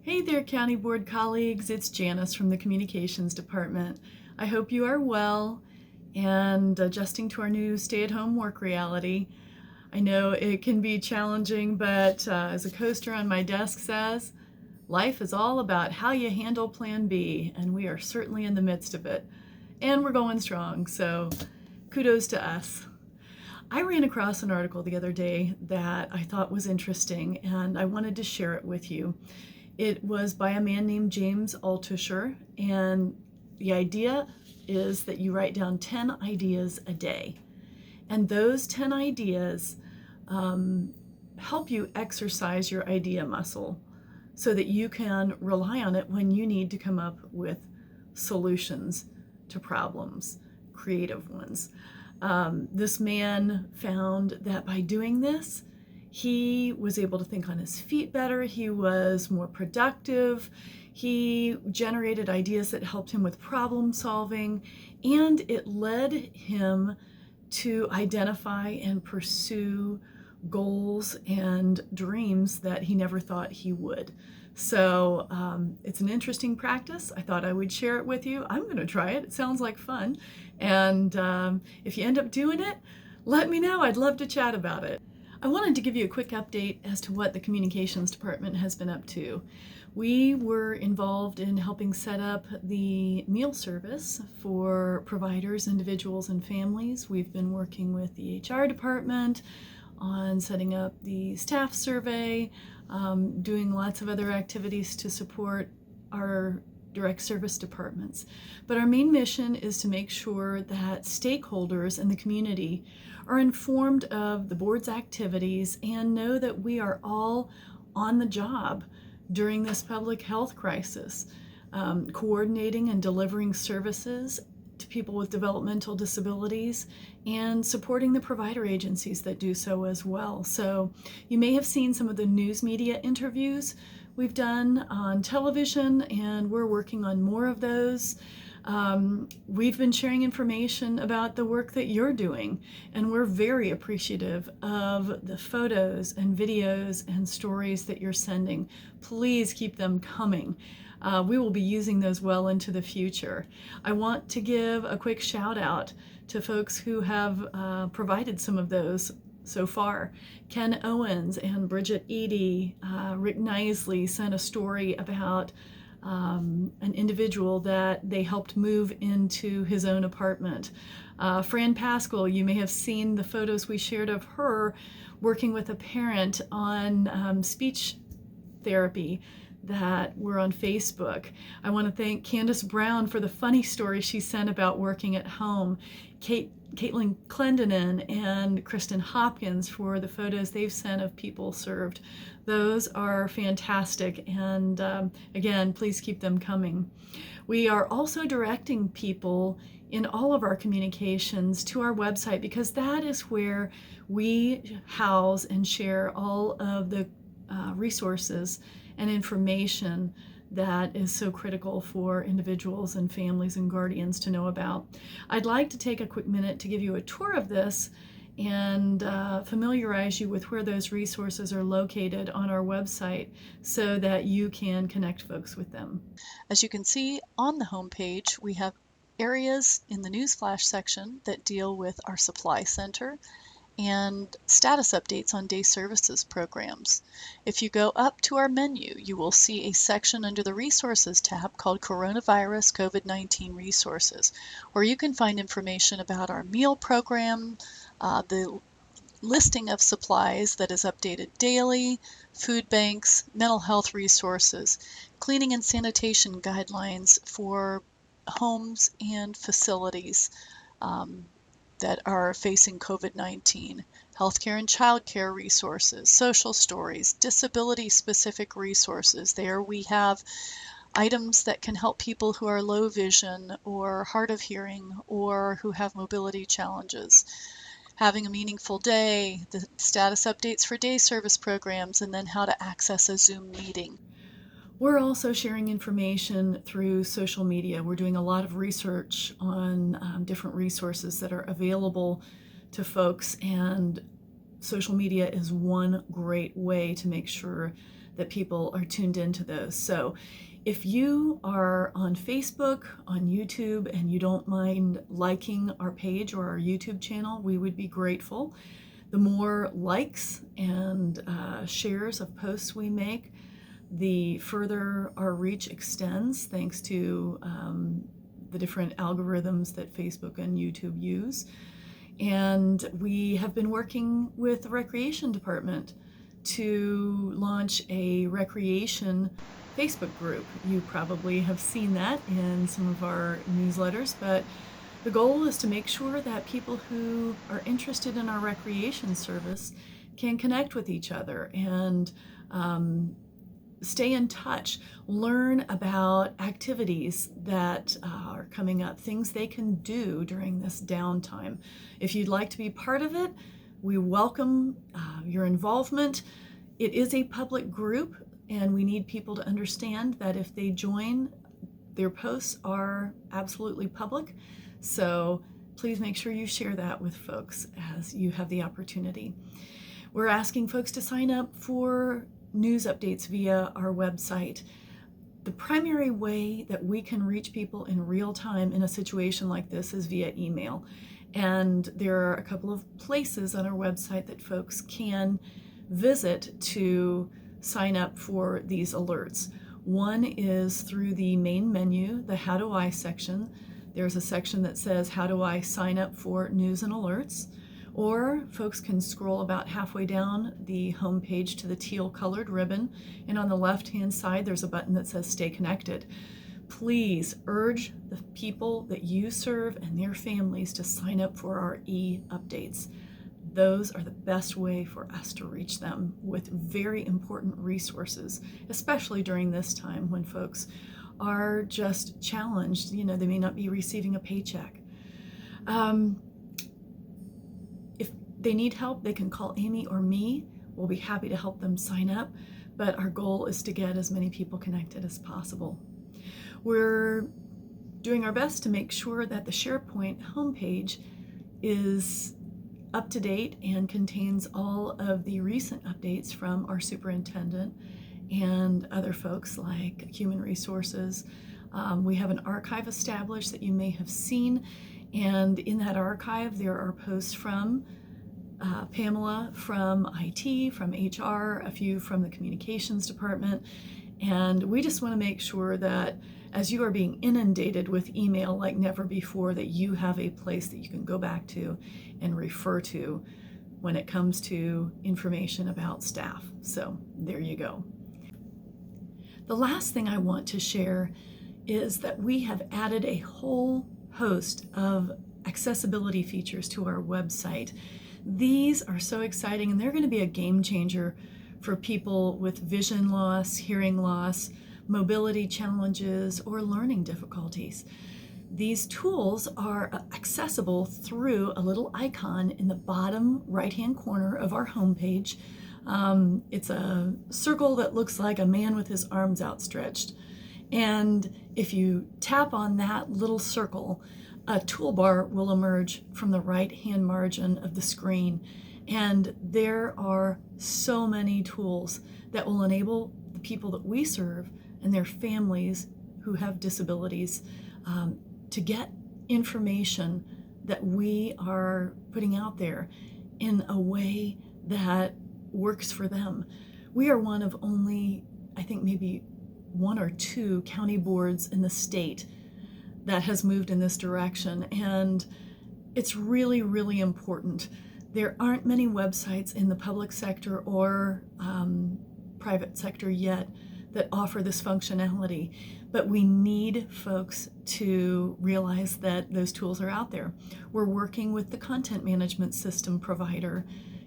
Hey there, County Board colleagues. It's Janice from the Communications Department. I hope you are well and adjusting to our new stay-at-home work reality. I know it can be challenging, but as a coaster on my desk says, life is all about how you handle Plan B, and we are certainly in the midst of it. And we're going strong, so kudos to us. I ran across an article the other day that I thought was interesting, and I wanted to share it with you. It was by a man named James Altucher, and the idea is that you write down 10 ideas a day. And those 10 ideas help you exercise your idea muscle so that you can rely on it when you need to come up with solutions to problems, creative ones. This man found that by doing this, he was able to think on his feet better. He was more productive. He generated ideas that helped him with problem solving, and it led him to identify and pursue goals and dreams that he never thought he would. So it's an interesting practice. I thought I would share it with you. I'm going to try it. It sounds like fun. And if you end up doing it, let me know. I'd love to chat about it. I wanted to give you a quick update as to what the Communications Department has been up to. We were involved in helping set up the meal service for providers, individuals, and families. We've been working with the HR department on setting up the staff survey, doing lots of other activities to support our direct service departments. But our main mission is to make sure that stakeholders in the community are informed of the board's activities and know that we are all on the job during this public health crisis, coordinating and delivering services to people with developmental disabilities and supporting the provider agencies that do so as well. So you may have seen some of the news media interviews we've done on television, and we're working on more of those. We've been sharing information about the work that you're doing, and we're very appreciative of the photos and videos and stories that you're sending. Please keep them coming. We will be using those well into the future. I want to give a quick shout out to folks who have provided some of those so far. Ken Owens and Bridget Eady, Rick Knisley sent a story about an individual that they helped move into his own apartment. Fran Pascal, you may have seen the photos we shared of her working with a parent on speech therapy that were on Facebook. I want to thank Candace Brown for the funny story she sent about working at home. Caitlin Clendenin and Kristen Hopkins for the photos they've sent of people served. Those are fantastic, and again, please keep them coming. We are also directing people in all of our communications to our website, because that is where we house and share all of the resources and information that is so critical for individuals and families and guardians to know about. I'd like to take a quick minute to give you a tour of this and familiarize you with where those resources are located on our website so that you can connect folks with them. As you can see on the homepage, we have areas in the Newsflash section that deal with our supply center and status updates on day services programs. If you go up to our menu, you will see a section under the Resources tab called Coronavirus COVID-19 Resources, where you can find information about our meal program, the listing of supplies that is updated daily, food banks, mental health resources, cleaning and sanitation guidelines for homes and facilities that are facing COVID-19, healthcare and childcare resources, social stories, disability-specific resources. There we have items that can help people who are low vision or hard of hearing or who have mobility challenges. Having a meaningful day, the status updates for day service programs, and then how to access a Zoom meeting. We're also sharing information through social media. We're doing a lot of research on different resources that are available to folks, and social media is one great way to make sure that people are tuned into those. So if you are on Facebook, on YouTube, and you don't mind liking our page or our YouTube channel, we would be grateful. The more likes and shares of posts we make, the further our reach extends, thanks to the different algorithms that Facebook and YouTube use. And we have been working with the Recreation Department to launch a recreation Facebook group. You probably have seen that in some of our newsletters, but the goal is to make sure that people who are interested in our recreation service can connect with each other and stay in touch, learn about activities that are coming up, things they can do during this downtime. If you'd like to be part of it, we welcome your involvement. It is a public group, and we need people to understand that if they join, their posts are absolutely public. So please make sure you share that with folks as you have the opportunity. We're asking folks to sign up for news updates via our website. The primary way that we can reach people in real time in a situation like this is via email. And there are a couple of places on our website that folks can visit to sign up for these alerts. One is through the main menu, the How Do I section. There's a section that says, how do I sign up for news and alerts? Or folks can scroll about halfway down the home page to the teal colored ribbon, and on the left-hand side there's a button that says Stay Connected. Please urge the people that you serve and their families to sign up for our e-updates. Those are the best way for us to reach them with very important resources, especially during this time when folks are just challenged. You know, they may not be receiving a paycheck. If they need help, they can call Amy or me. We'll be happy to help them sign up, but our goal is to get as many people connected as possible. We're doing our best to make sure that the SharePoint homepage is up to date and contains all of the recent updates from our superintendent and other folks like Human Resources. We have an archive established that you may have seen, and in that archive there are posts from Pamela from IT, from HR, a few from the communications department, and we just want to make sure that as you are being inundated with email like never before, that you have a place that you can go back to and refer to when it comes to information about staff. So there you go. The last thing I want to share is that we have added a whole host of accessibility features to our website. These are so exciting, and they're going to be a game changer for people with vision loss, hearing loss, mobility challenges, or learning difficulties. These tools are accessible through a little icon in the bottom right-hand corner of our homepage. It's a circle that looks like a man with his arms outstretched. And if you tap on that little circle, a toolbar will emerge from the right-hand margin of the screen. And there are so many tools that will enable the people that we serve and their families who have disabilities to get information that we are putting out there in a way that works for them. We are one of only, I think maybe one or two county boards in the state that has moved in this direction, and it's really, really important. There aren't many websites in the public sector or private sector yet that offer this functionality, but we need folks to realize that those tools are out there. We're working with the content management system provider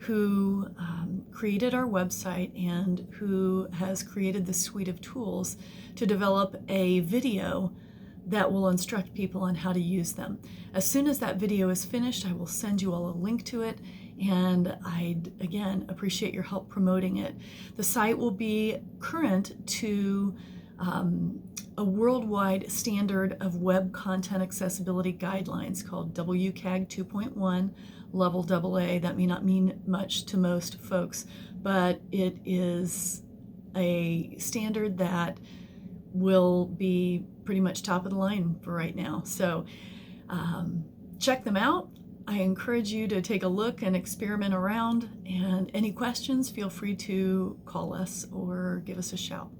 who created our website and who has created this suite of tools to develop a video that will instruct people on how to use them. As soon as that video is finished, I will send you all a link to it, and I'd, again, appreciate your help promoting it. The site will be current to a worldwide standard of web content accessibility guidelines called WCAG 2.1 Level AA. That may not mean much to most folks, but it is a standard that will be pretty much top of the line for right now. So check them out. I encourage you to take a look and experiment around, and any questions, feel free to call us or give us a shout.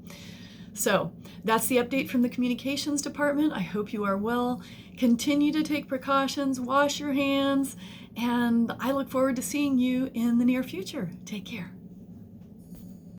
So that's the update from the communications department. I hope you are well. Continue to take precautions, wash your hands, and I look forward to seeing you in the near future. Take care.